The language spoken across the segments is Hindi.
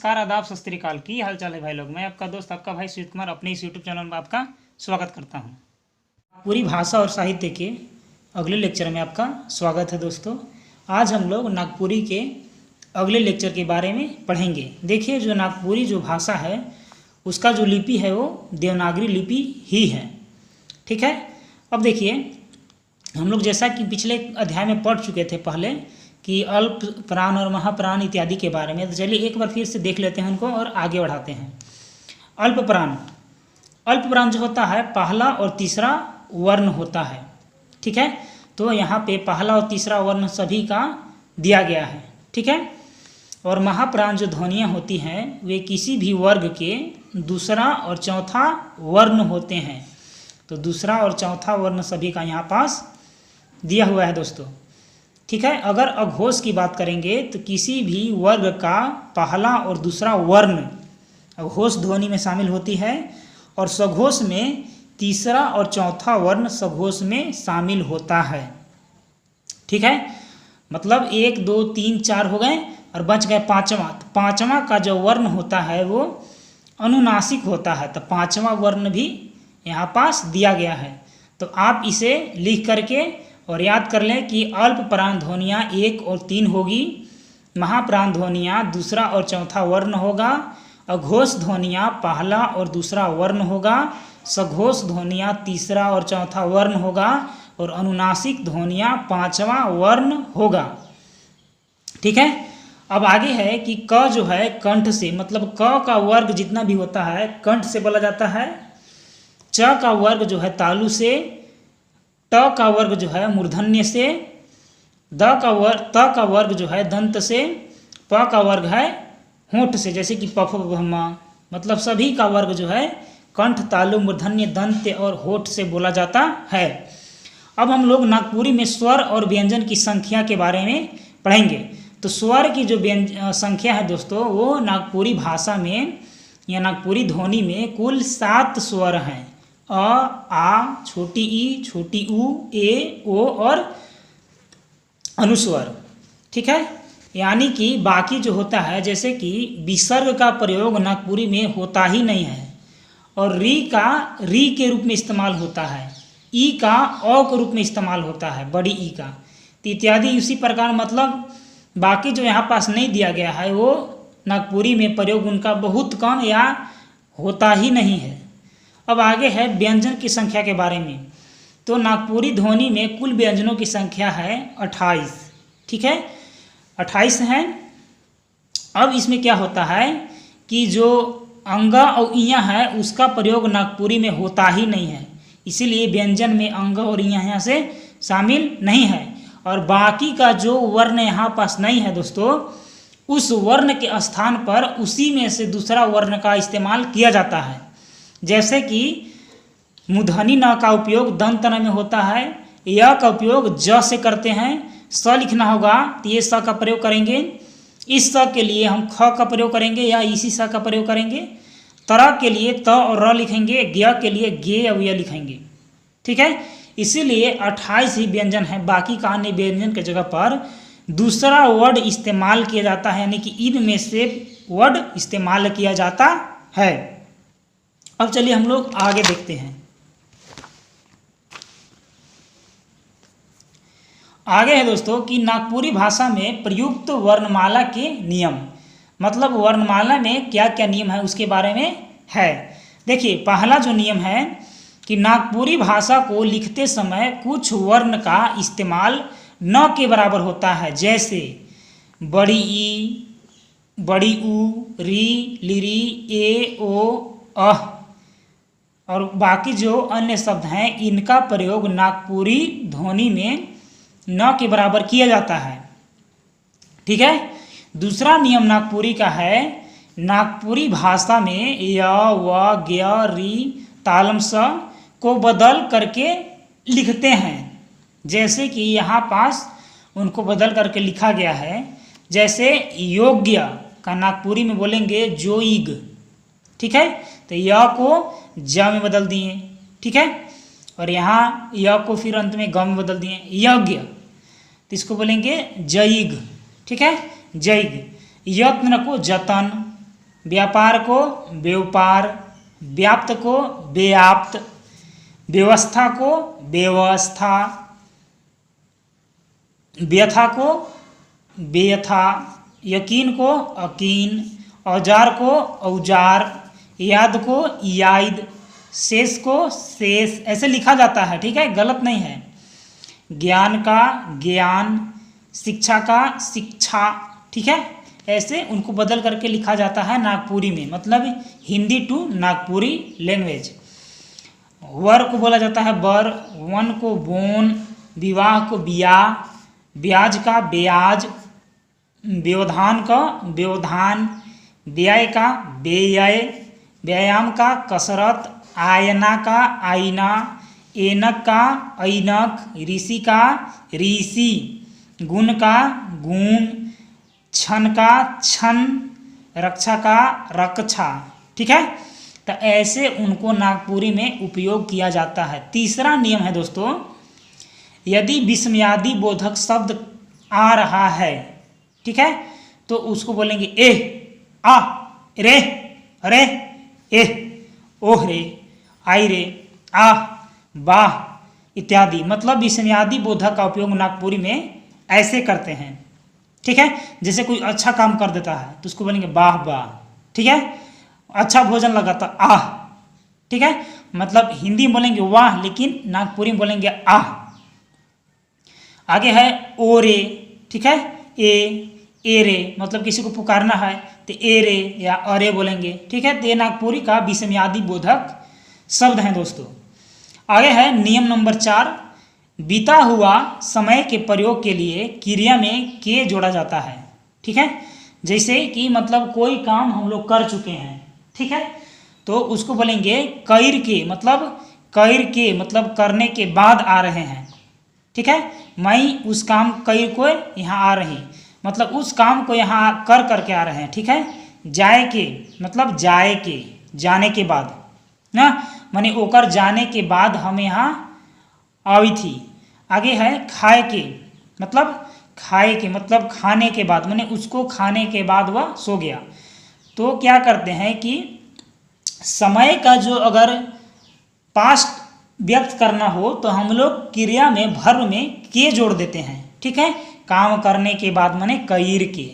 नमस्कार, आदाब, सत श्री अकाल। की हाल चाल है भाई लोग। मैं आपका दोस्त, आपका भाई सुजीत कुमार अपने इस यूट्यूब चैनल में आपका स्वागत करता हूं। पूरी भाषा और साहित्य के अगले लेक्चर में आपका स्वागत है दोस्तों। आज हम लोग नागपुरी के अगले लेक्चर के बारे में पढ़ेंगे। देखिए, जो नागपुरी जो भाषा है उसका जो लिपि है वो देवनागरी लिपि ही है। ठीक है। अब देखिए, हम लोग जैसा कि पिछले अध्याय में पढ़ चुके थे पहले कि अल्प प्राण और महाप्राण इत्यादि के बारे में, तो चलिए एक बार फिर से देख लेते हैं उनको और आगे बढ़ाते हैं। अल्प प्राण जो होता है पहला और तीसरा वर्ण होता है। ठीक है। तो यहाँ पे पहला और तीसरा वर्ण सभी का दिया गया है। ठीक है। और महाप्राण जो ध्वनियाँ होती हैं वे किसी भी वर्ग के दूसरा और चौथा वर्ण होते हैं। तो दूसरा और चौथा वर्ण सभी का यहाँ पास दिया हुआ है दोस्तों। ठीक है। अगर अघोष की बात करेंगे तो किसी भी वर्ग का पहला और दूसरा वर्ण अघोष ध्वनि में शामिल होती है और सघोष में तीसरा और चौथा वर्ण सघोष में शामिल होता है। ठीक है। मतलब 1, 2, 3, 4 हो गए और बच गए पांचवा। तो पांचवा का जो वर्ण होता है वो अनुनासिक होता है। तो पांचवा वर्ण भी यहाँ पास दिया गया है। तो आप इसे लिख करके और याद कर लें कि अल्प प्राण ध्वनियाँ 1 और 3 होगी, महाप्राण ध्वनियाँ दूसरा और चौथा वर्ण होगा, अघोष ध्वनियाँ पहला और दूसरा वर्ण होगा, सघोष ध्वनियाँ तीसरा और चौथा वर्ण होगा और अनुनासिक ध्वनियाँ पांचवा वर्ण होगा। ठीक है। अब आगे है कि क जो है कंठ से, मतलब क का वर्ग जितना भी होता है कंठ से बोला जाता है, च का वर्ग जो है तालु से, ट का वर्ग जो है मूर्धन्य से, त का वर्ग जो है दंत से, प का वर्ग है होंठ से, जैसे कि पफ ब्रह्मा। मतलब सभी का वर्ग जो है कंठ, तालु, मूर्धन्य, दंत और होंठ से बोला जाता है। अब हम लोग नागपुरी में स्वर और व्यंजन की संख्या के बारे में पढ़ेंगे। तो स्वर की जो संख्या है दोस्तों वो नागपुरी भाषा में या नागपुरी ध्वनि में कुल 7 स्वर हैं। अ, आ, छोटी ई, छोटी ऊ, ए, ओ और अनुस्वर। ठीक है। यानी कि बाकी जो होता है, जैसे कि विसर्ग का प्रयोग नागपुरी में होता ही नहीं है और री का री के रूप में इस्तेमाल होता है, ई का औ के रूप में इस्तेमाल होता है, बड़ी ई का, तो इत्यादि। उसी प्रकार मतलब बाकी जो यहाँ पास नहीं दिया गया है वो नागपुरी में प्रयोग उनका बहुत कम या होता ही नहीं है। अब आगे है व्यंजन की संख्या के बारे में। तो नागपुरी ध्वनि में कुल व्यंजनों की संख्या है 28। ठीक है, 28 हैं। अब इसमें क्या होता है कि जो अंग और इया है उसका प्रयोग नागपुरी में होता ही नहीं है, इसीलिए व्यंजन में अंग और इया यहाँ से शामिल नहीं है। और बाकी का जो वर्ण यहाँ पास नहीं है दोस्तों, उस वर्ण के स्थान पर उसी में से दूसरा वर्ण का इस्तेमाल किया जाता है। जैसे कि मूर्धनि न का उपयोग दंत न में होता है, य का उपयोग ज से करते हैं, स लिखना होगा तो ये स का प्रयोग करेंगे, इस स के लिए हम ख का प्रयोग करेंगे या इसी स का प्रयोग करेंगे, तरह के लिए त और र लिखेंगे, ज्ञ के लिए गे और य लिखेंगे। ठीक है। इसीलिए 28 ही व्यंजन है। बाकी का अन्य व्यंजन के जगह पर दूसरा वर्ड इस्तेमाल किया जाता है, यानी कि इनमें से वर्ड इस्तेमाल किया जाता है। अब चलिए हम लोग आगे देखते हैं। आगे है दोस्तों कि नागपुरी भाषा में प्रयुक्त वर्णमाला के नियम, मतलब वर्णमाला में क्या क्या नियम है उसके बारे में है। देखिए, पहला जो नियम है कि नागपुरी भाषा को लिखते समय कुछ वर्ण का इस्तेमाल न के बराबर होता है, जैसे बड़ी ई, बड़ी ऊ, री, लिरी, ए, ओ, अह और बाकी जो अन्य शब्द हैं इनका प्रयोग नागपुरी ध्वनि में न के बराबर किया जाता है। ठीक है। दूसरा नियम नागपुरी का है, नागपुरी भाषा में य, व, ज्ञ, री, तालम स को बदल करके लिखते हैं। जैसे कि यहाँ पास उनको बदल करके लिखा गया है। जैसे योग्य का नागपुरी में बोलेंगे जोइग। ठीक है। तो य को ज में बदल दिए। ठीक है। और यहाँ य को फिर अंत में ग में बदल दिए, यज्ञ, तो इसको बोलेंगे जयिग। ठीक है, जयिग। यत्न को जतन, व्यापार को व्यापार, व्याप्त को व्याप्त, व्यवस्था को व्यवस्था, व्यथा को व्यथा, यकीन को यकीन, औजार को औजार, याद को याद, शेष को शेष, ऐसे लिखा जाता है, ठीक है, गलत नहीं है। ज्ञान का ज्ञान, शिक्षा का शिक्षा, ठीक है, ऐसे उनको बदल करके लिखा जाता है नागपुरी में, मतलब हिंदी टू नागपुरी लैंग्वेज। वर को बोला जाता है बर, वन को बोन, विवाह को ब्याह, ब्याज का ब्याज, व्यवधान का व्यवधान, व्यय का व्यय, व्यायाम का कसरत, आयना का आईना, ऐनक का ऐनक, ऋषि का ऋषि, गुण का गुण, क्षण का क्षण, रक्षा का रक्षा, ठीक है। तो ऐसे उनको नागपुरी में उपयोग किया जाता है। तीसरा नियम है दोस्तों, यदि विस्मयादि बोधक शब्द आ रहा है, ठीक है, तो उसको बोलेंगे ए, आ, रे, अरे, ए, ओह रे, आई रे, आ, वाह इत्यादि, मतलब विस्मयादि बोधक का उपयोग नागपुरी में ऐसे करते हैं, ठीक है। जैसे कोई अच्छा काम कर देता है तो उसको बोलेंगे वाह वाह, ठीक है। अच्छा भोजन लगा तो आह, ठीक है, मतलब हिंदी में बोलेंगे वाह, लेकिन नागपुरी में बोलेंगे आह। आगे है ओरे, ठीक है, ए रे, मतलब किसी को पुकारना है तो ए रे या अरे बोलेंगे, ठीक है। तो ये नागपुरी का विस्मयादि बोधक शब्द हैं दोस्तों। आगे है नियम नंबर 4, बीता हुआ समय के प्रयोग के लिए क्रिया में के जोड़ा जाता है, ठीक है। जैसे कि मतलब कोई काम हम लोग कर चुके हैं, ठीक है, तो उसको बोलेंगे कैर के, मतलब करने के बाद आ रहे हैं, ठीक है। मैं उस काम कैर को यहाँ आ रही, मतलब उस काम को यहाँ कर करके आ रहे हैं, ठीक है। जाए के, मतलब जाए के, जाने के बाद ना, माने ओकर जाने के बाद हम यहाँ आई थी। आगे है खाए के, मतलब खाने के बाद, माने उसको खाने के बाद वह सो गया। तो क्या करते हैं कि समय का जो अगर पास्ट व्यक्त करना हो तो हम लोग क्रिया में वर्ब में के जोड़ देते हैं, ठीक है, काम करने के बाद माने कैर के।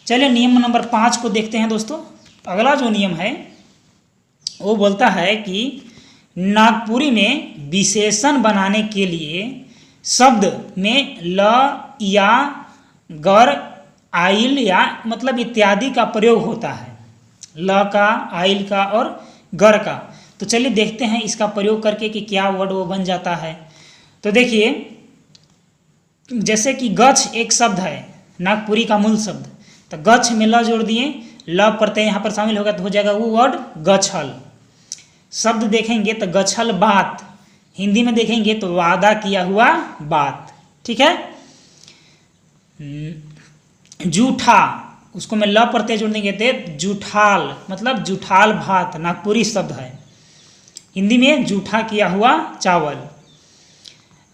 चलिए नियम नंबर 5 को देखते हैं दोस्तों। अगला जो नियम है वो बोलता है कि नागपुरी में विशेषण बनाने के लिए शब्द में ल या गर, आइल या मतलब इत्यादि का प्रयोग होता है, ल का, आइल का और गर का। तो चलिए देखते हैं इसका प्रयोग करके कि क्या वर्ड वो बन जाता है। तो देखिए, जैसे कि गच्छ एक शब्द है, नागपुरी का मूल शब्द, तो गच्छ में ल जोड़ दिए, ल प्रत्यय यहाँ पर शामिल होगा तो हो जाएगा वो वर्ड गच्छल। शब्द देखेंगे तो गच्छल बात, हिंदी में देखेंगे तो वादा किया हुआ बात, ठीक है। जूठा, उसको मैं ल प्रत्यय जोड़ देंगे तो जूठाल, मतलब जूठाल भात, नागपुरी शब्द है, हिंदी में जूठा किया हुआ चावल।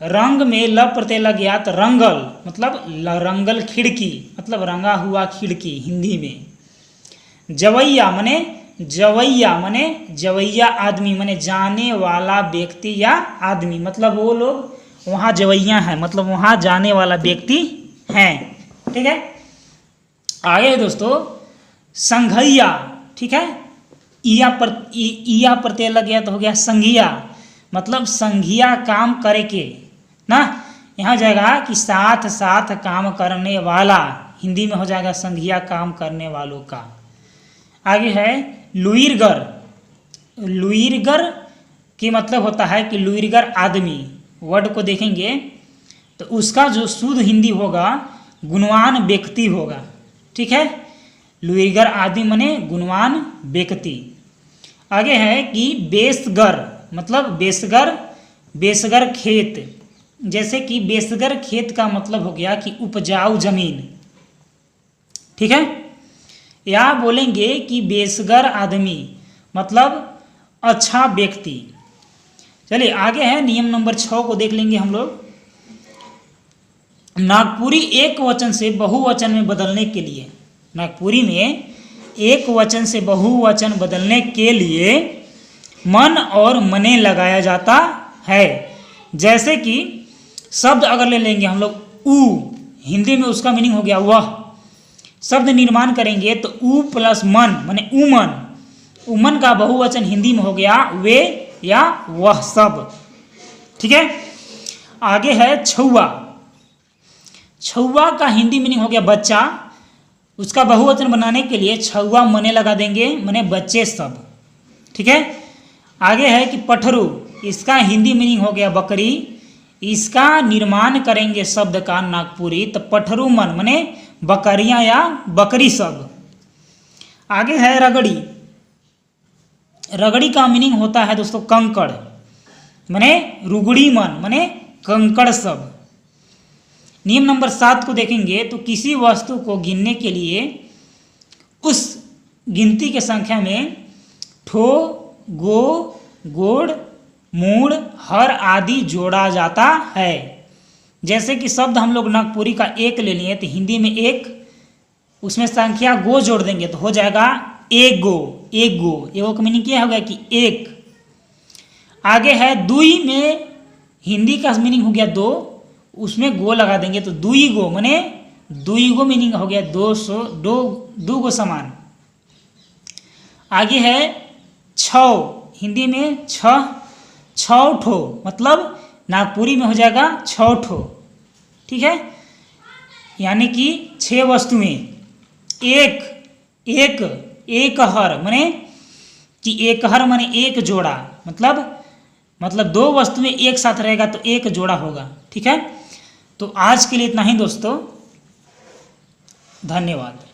रंग में ल प्रत्यय लग गया तो रंगल, मतलब रंगल खिड़की, मतलब रंगा हुआ खिड़की हिंदी में। जवैया मने जवैया आदमी, मने जाने वाला व्यक्ति या आदमी, मतलब वो लोग वहाँ जवैया हैं, मतलब वहाँ जाने वाला व्यक्ति हैं, ठीक है। आगे दोस्तों संघैया, ठीक है, इया प्रत्यय लग गया तो हो गया संघिया, मतलब संघिया काम करे के ना, यहाँ जाएगा कि साथ साथ काम करने वाला, हिंदी में हो जाएगा संघिया काम करने वालों का। आगे है लुईरगर, लुईरगर की मतलब होता है कि लुईरगर आदमी, वर्ड को देखेंगे तो उसका जो शुद्ध हिंदी होगा गुणवान व्यक्ति होगा, ठीक है। लुईरगर आदमी मने गुणवान व्यक्ति। आगे है कि बेसगर, मतलब बेसगर खेत, जैसे कि बेसगर खेत का मतलब हो गया कि उपजाऊ जमीन, ठीक है। या बोलेंगे कि बेसगर आदमी मतलब अच्छा व्यक्ति। चलिए आगे है नियम नंबर 6 को देख लेंगे हम लोग। नागपुरी एक वचन से बहुवचन में बदलने के लिए, नागपुरी में एक वचन से बहुवचन बदलने के लिए मन और मने लगाया जाता है। जैसे कि शब्द अगर ले लेंगे हम लोग ऊ, हिंदी में उसका मीनिंग हो गया वह। शब्द निर्माण करेंगे तो ऊ प्लस मन माने उमन, उमन का बहुवचन हिंदी में हो गया वे या वह सब। ठीक है, आगे है छुआ। छुआ का हिंदी मीनिंग हो गया बच्चा, उसका बहुवचन बनाने के लिए छुआ मने लगा देंगे माने बच्चे सब। ठीक है, आगे है कि पठरू, इसका हिंदी मीनिंग हो गया बकरी, इसका निर्माण करेंगे शब्द का नागपुरी तो पठरू मन माने बकरियां या बकरी सब। आगे है रगड़ी। रगड़ी का मीनिंग होता है दोस्तों कंकड़ माने रुगड़ी मन माने कंकड़ सब। नियम नंबर 7 को देखेंगे तो किसी वस्तु को गिनने के लिए उस गिनती के संख्या में ठो, गो, गोड़, मूड़, हर आदि जोड़ा जाता है। जैसे कि शब्द हम लोग नागपुरी का एक ले लिए तो हिंदी में एक, उसमें संख्या गो जोड़ देंगे तो हो जाएगा एक गो, एक गो। एगो का मीनिंग क्या होगा कि एक। आगे है दुई में हिंदी का मीनिंग हो गया दो, उसमें गो लगा देंगे तो दुई गो माने दुई गो मीनिंग हो गया 200, दो गो समान। आगे है छौ, हिंदी में छौ ठो मतलब नागपुरी में हो जाएगा छौ ठो। ठीक है, यानी कि 6 वस्तुएं। एक हर माने कि एक हर माने एक जोड़ा, मतलब 2 वस्तुएं एक साथ रहेगा तो एक जोड़ा होगा। ठीक है, तो आज के लिए इतना ही दोस्तों, धन्यवाद।